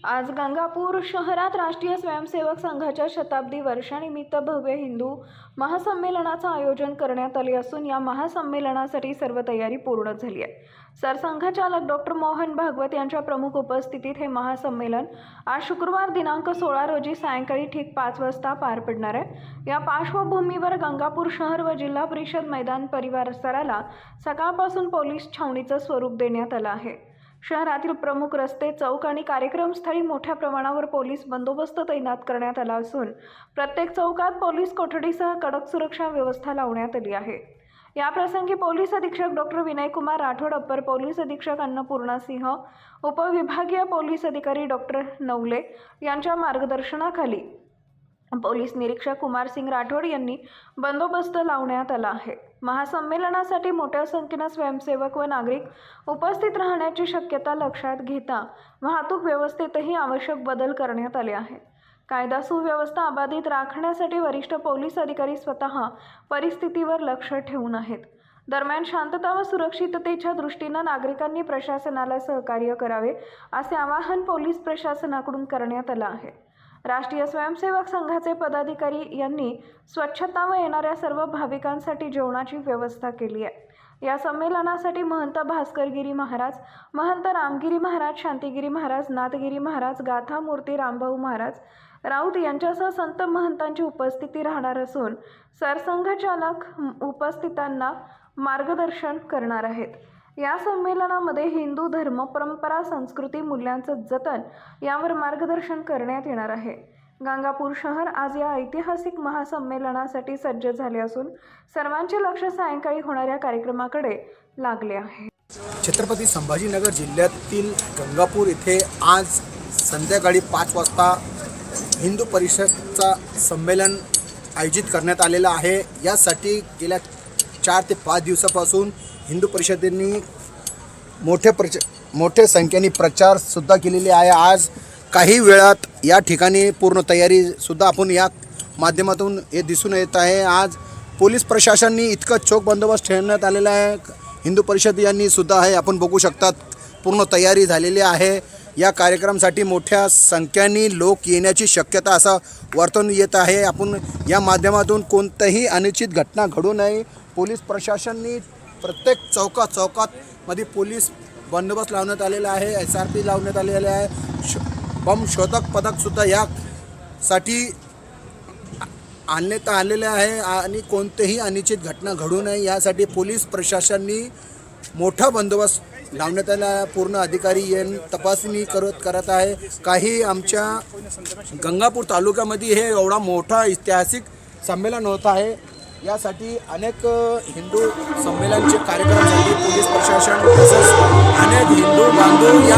आज गंगापूर शहरात राष्ट्रीय स्वयंसेवक संघाच्या शताब्दी वर्षानिमित्त भव्य हिंदू महासंमेलनाचं आयोजन करण्यात आले असून या महासंमेलनासाठी सर्व तयारी पूर्ण झाली आहे। सरसंघचालक डॉक्टर मोहन भागवत यांच्या प्रमुख उपस्थितीत हे महासंमेलन आज शुक्रवार दिनांक 16 रोजी सायंकाळी ठीक 5 वाजता पार पडणार आहे। या पार्श्वभूमीवर गंगापूर शहर व जिल्हा परिषद मैदान परिसराला सकाळपासून पोलीस छावणीचं स्वरूप देण्यात आलं आहे। शहरातील प्रमुख रस्ते, चौक आणि कार्यक्रमस्थळी मोठ्या प्रमाणावर पोलीस बंदोबस्त तैनात करण्यात आला असून प्रत्येक चौकात पोलीस कोठडीसह कडक सुरक्षा व्यवस्था लावण्यात आली आहे। या प्रसंगी पोलीस अधीक्षक डॉक्टर विनयकुमार राठोड, अप्पर पोलीस अधीक्षक अन्नपूर्णा सिंह, उपविभागीय पोलीस अधिकारी डॉक्टर नवले यांच्या मार्गदर्शनाखाली पोलीस निरीक्षक कुमार सिंग राठोड यांनी बंदोबस्त लावण्यात आला आहे। महासंमेलनासाठी मोठ्या संख्येने स्वयंसेवक व नागरिक उपस्थित राहण्याची शक्यता लक्षात घेता वाहतूक व्यवस्थेतही आवश्यक बदल करण्यात आले आहेत। कायदा सुव्यवस्था अबाधित राखण्यासाठी वरिष्ठ पोलीस अधिकारी स्वतः परिस्थितीवर लक्ष ठेवून आहेत। दरम्यान शांतता व सुरक्षिततेच्या दृष्टीने नागरिकांनी प्रशासनाला सहकार्य करावे असे आवाहन पोलीस प्रशासनाकडून करण्यात आले आहे। राष्ट्रीय स्वयंसेवक संघाचे पदाधिकारी यांनी स्वच्छता व येणाऱ्या सर्व भाविकांसाठी जेवणाची व्यवस्था केली आहे। या संमेलनासाठी महंत भास्करगिरी महाराज, महंत रामगिरी महाराज, शांतिगिरी महाराज, नाथगिरी महाराज, गाथा मूर्ती रामभाऊ महाराज राऊत यांच्यासह संत महंतांची उपस्थिती राहणार असून सरसंघचालक उपस्थितांना मार्गदर्शन करणार आहेत। या संमेलनामध्ये हिंदू धर्म, परंपरा, संस्कृती, मूल्यांचं जतन यावर मार्गदर्शन करण्यात येणार आहे। गंगापूर शहर आज या ऐतिहासिक महासंमेलनासाठी सज्ज झाले असून सर्वांचे लक्ष सायंकाळी होणाऱ्या कार्यक्रमाकडे लागले आहे। छत्रपती संभाजीनगर जिल्ह्यातील गंगापूर येथे आज संध्याकाळी 5 वाजता हिंदू परिषदचा संमेलन आयोजित करण्यात आलेलं आहे। यासाठी गेल्या 4 ते 5 दिवसापासून हिंदू परिषदेने मोठ्या संख्येने प्रचारसुद्धा केलेली आहे। आज काही वेळात या ठिकाणी पूर्ण तयारीसुद्धा आपण या माध्यमातून हे दिसून येत आहे। आज पोलीस प्रशासनाने इतका चोख बंदोबस्त ठेवण्यात आलेला आहे। हिंदू परिषद यांनी सुद्धा आहे, आपण बघू शकतात, पूर्ण तयारी झालेली आहे। या कार्यक्रमासाठी मोठ्या संख्येने लोक येण्याची शक्यता असं वर्तवून येत आहे। आपण या माध्यमातून कोणतीही अनुचित घटना घडू नये, पोलीस प्रशासनाने प्रत्येक चौकात मध्ये पोलीस बंदोबस्त लावण्यात आलेला आहे। SRP लावण्यात आलेले आहे। बम शोधक पथकसुद्धा यासाठी आणण्यात आलेले आहे आणि कोणतेही अनुचित घटना घडू नये यासाठी पोलीस प्रशासनाने मोठा बंदोबस्त लावण्यात आला आहे। पूर्ण अधिकारी येऊन तपासणी करत आहे। काही आमच्या गंगापूर तालुक्यामध्ये हे एवढा मोठा ऐतिहासिक संमेलन होत आहे। यासाठी अनेक हिंदू संमेलनाचे कार्यक्रमासाठी पोलीस प्रशासन तसेच अनेक हिंदू बांधव या